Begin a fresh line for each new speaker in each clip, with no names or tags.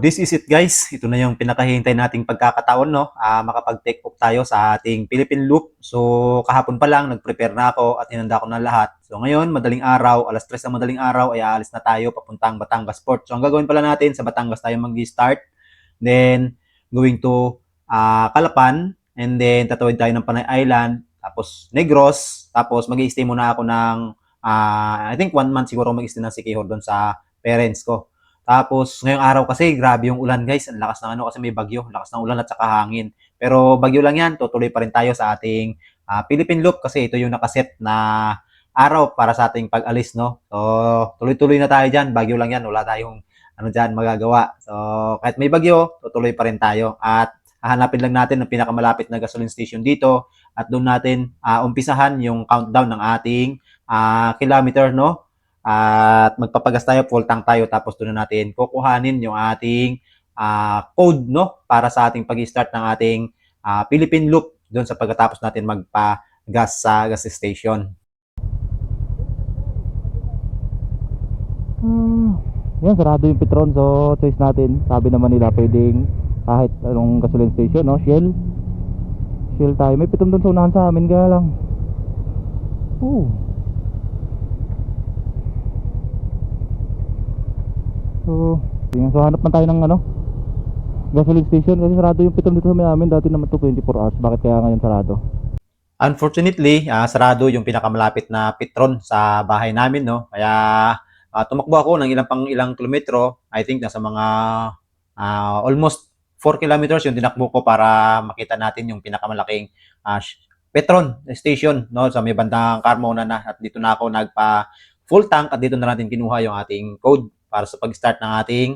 this is it guys. Ito na yung pinakahihintay nating pagkakataon, no? Makapag-take off tayo sa ating Philippine Loop. So kahapon pa lang nag-prepare na ako at hinanda ko na lahat. So ngayon, madaling araw, alas 3 ng madaling araw ay aalis na tayo papuntang Batangas Port. So ang gagawin pala natin, sa Batangas tayo mag-start. Then going to Calapan, and then tatawid tayo ng Panay Island, tapos Negros, tapos mag-i-stay muna ako ng I think 1 month siguro mag-i-stay na si Kihor doon sa parents ko. Tapos ngayong araw kasi grabe yung ulan guys, ang lakas ng ano kasi may bagyo, lakas ng ulan at saka hangin. Pero bagyo lang yan, tutuloy pa rin tayo sa ating Philippine Loop kasi ito yung nakaset na araw para sa ating pag-alis, no? So tuloy-tuloy na tayo diyan, bagyo lang yan, wala tayong ano diyan magagawa. So kahit may bagyo, tutuloy pa rin tayo at hahanapin lang natin ang pinakamalapit na gasoline station dito at doon natin umpisahan yung countdown ng ating kilometer, no? At magpapagas tayo, full tank tayo, tapos doon na natin kukuhanin yung ating code, no, para sa ating pag-start ng ating Philippine Loop doon sa pagkatapos natin magpa-gas sa gas station.
Yan, sarado yung Petron, so choice natin. Sabi naman nila pwedeng kahit anong gasoline station, no? Shell tayo. May Petron doon sa unahan sa amin, kaya lang So hanap man tayo ng ano, gasoline station kasi sarado yung Petron dito sa may amin. Dati naman to 24 hours. Bakit kaya ngayon sarado?
Unfortunately, sarado yung pinakamalapit na Petron sa bahay namin, no? Kaya tumakbo ako ng ilang kilometro. I think nasa mga almost 4 kilometers yung tinakbo ko para makita natin yung pinakamalaking Petron station, no, sa may bandang Carmona na. At dito na ako nagpa full tank at dito na natin kinuha yung ating code para sa pag-start ng ating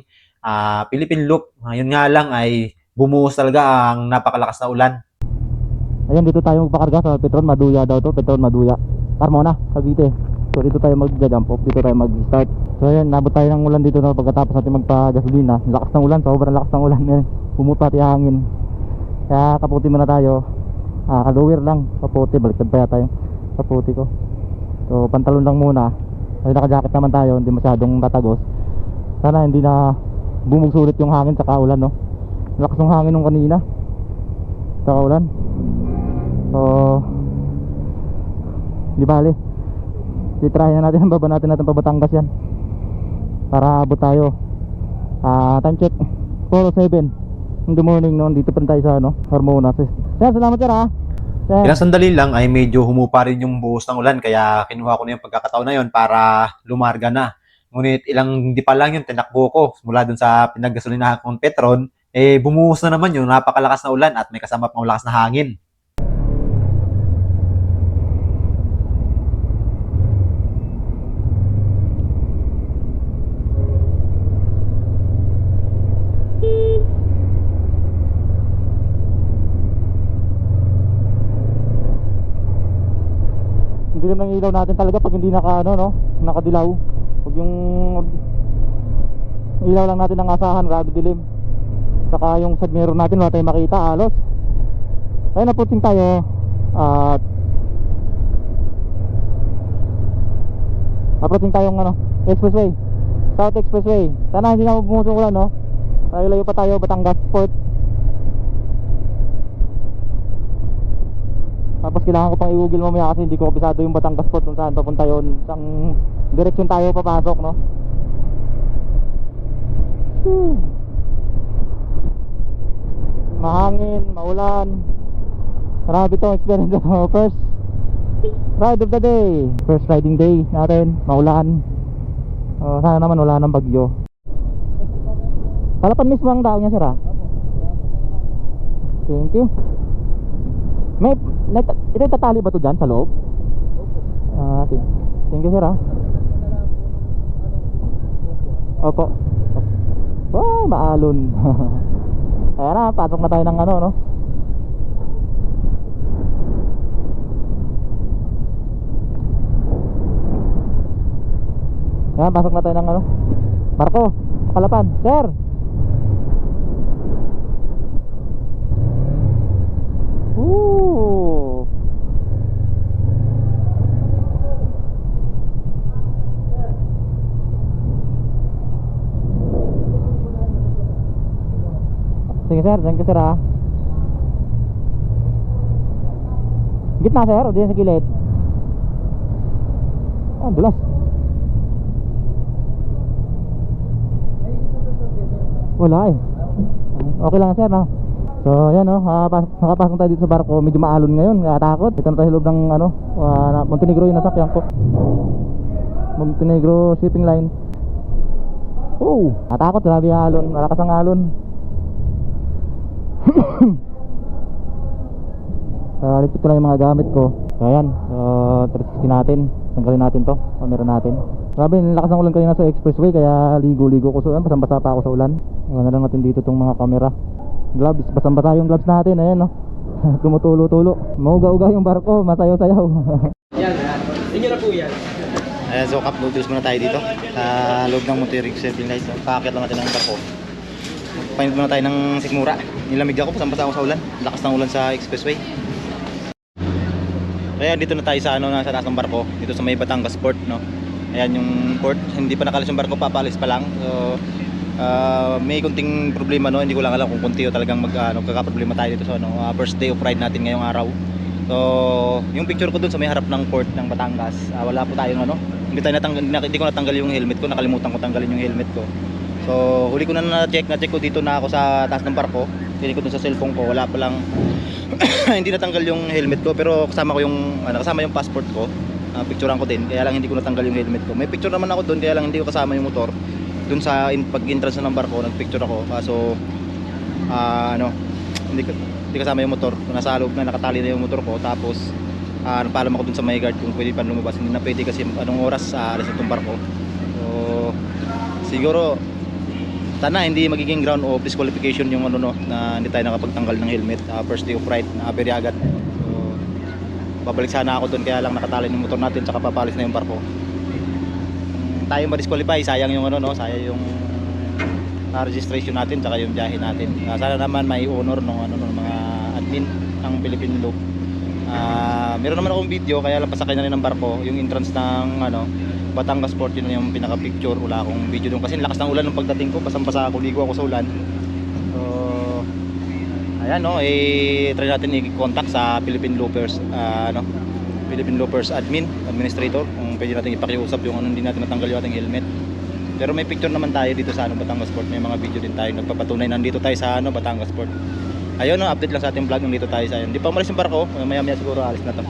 Philippine Loop. Ngayon nga lang ay bumuhos talaga ang napakalakas na ulan.
Ayan, dito tayo magpakarga sa Petron Maduya daw to, Petron Maduya, Carmona, Cavite. So dito tayo mag-jump off, dito tayo mag-start. So ayan, nabot tayo ng ulan dito, no, pagkatapos natin magpa-gasolina. Lakas ng ulan, sobrang lakas ng ulan. Pumupa at hangin. Kaya kaputi muna tayo. Kaluwir lang, kaputi, baliktad pa yata yung kaputi ko. So pantalon lang muna. Ay, naka-jacket naman tayo, hindi masyadong tatagos. Sana hindi na bumugsulit yung hangin sa kaulan, no. Lakas ng hangin nung kanina sa kaulan. So di bali, titry na natin ang baba natin pa Batangas yan para abot tayo. Time check 4:07 in the morning, no. Dito pa tayo sa ano, Carmona. Kaya salamat sir,
Ilang sandali lang ay medyo humupa rin yung buhos ng ulan, kaya kinuha ko na yung pagkakataon na yun para lumarga na. Ngunit ilang hindi pa lang yun, tinakbo ko mula dun sa pinaggasolinahan kong Petron, bumuhos na naman yung napakalakas na ulan at may kasama pang malakas na hangin.
Dilim ng ilaw natin talaga pag hindi nakadilaw. Pag yung ilaw lang natin ng asahan, grabe dilim. Saka yung side mirror natin wala tayong makita halos. Kaya naputing tayo at approaching tayong expressway, South Expressway. Sana hindi na bumusok ulan, no. Layo pa tayo, Batangas Port. Tapos kailangan ko pang i-google mamaya kasi hindi ko kabisado yung Batangas Port kung saan papunta yun. Isang direksyon tayo papasok, no. Mahangin, maulan. Marami itong experience ito. First ride of the day, first riding day natin, maulan. Sana naman wala ng bagyo. Calapan mismo ang daw niya, sir, Thank you. Ito tatali ba ito dyan sa loob? Thank you, sir, Opo. Ay, maalon. Ayan na, pasok na tayo ng no. Ayan, pasok na tayo ng Marco, Calapan, sir. Sige sir, thank you sir ha. Gitna sir, o diyan sa gilid? Ah, dulas. Wala eh. Okay lang sir no. So yan no, nakapasok tayo dito sa barko. Medyo maalon ngayon, nakatakot. Dito na tayo sa loob ng ano, Montenegro yung nasakyan ko. Montenegro shipping line. Oh, natakot, grabe yung alon, malakas ang alon. Ligpit ko lang yung mga gamit ko. So ayan, 360 natin. Tanggalin natin to, camera natin. Grabe, nilakas ng ulan kanina sa expressway, kaya ligo-ligo ko sa ulan. Basang-basa pa ako sa ulan. Iwan na lang natin dito tong mga camera. Gloves, basang-basa yung gloves natin. Ayan no. Tumutulo-tulo. Mauga-uga yung barko, masayaw-sayaw.
Yan, inyo na po yan.
Ayan, so cup noodles muna tayo dito sa loob ng Monterrey Shipping Line. So, kakakit lang natin ng barko. Painit muna tayo ng sikmura. Nilamig ako, basang-basa ako sa ulan. Lakas ng ulan sa expressway. Kaya dito na tayo sa ano, nasa taas ng barko, dito sa may Batangas Port, no. Ayan yung port, hindi pa nakalis yung barko, papalis pa lang. So may kunting problema no, hindi ko lang alam kung kunti o talagang magkakaproblema tayo dito sa first day of ride natin ngayong araw. So yung picture ko dun sa may harap ng port ng Batangas, wala po tayong hindi ko natanggal yung helmet ko, nakalimutan ko tanggalin yung helmet ko. So huli ko na check ko dito na ako sa taas ng barko, pinili ko dun sa cellphone ko, wala pa lang hindi natanggal yung helmet ko, pero kasama yung passport ko. Picturean ko din, kaya lang hindi ko natanggal yung helmet ko. May picture naman ako doon, kaya lang hindi ko kasama yung motor. Doon sa pag-entrance ng barko, nagpicture ako. Kaso hindi kasama yung motor. Nasa loob na, nakatali na yung motor ko. Tapos nagpaalam ako doon sa may guard kung pwede pa lumabas. Hindi na pwede kasi anong oras alis na itong barko. So siguro sana hindi magiging ground of disqualification yung na hindi tayo nakapagtanggal ng helmet first day of ride na very agad. So babalik sana ako doon, kaya lang nakatali yung motor natin, tsaka papalis na yung barko. Tayo ma-disqualify, sayang yung sayang yung registration natin tsaka yung biyahe natin. Sana naman may honor ng mga admin ng Philippine Loop. Meron naman akong video, kaya lang pasakay na rin ng barko, yung entrance ng Batangas Port, yun yung pinaka picture. Wala akong video doon kasi lakas ng ulan nung pagdating ko, basang-basa ako, ligo ako sa ulan. So ayan try natin i-contact sa Philippine Loopers Philippine Loopers administrator kung pwede natin ipakiusap yung hindi natin natanggal yung ating helmet. Pero may picture naman tayo dito sa Batangas Port, may mga video din tayo nagpapatunay nandito tayo sa Batangas Port. Ayun update lang sa ating vlog, nandito tayo sa hindi pa umalis yung barko, maya-maya siguro alis na to.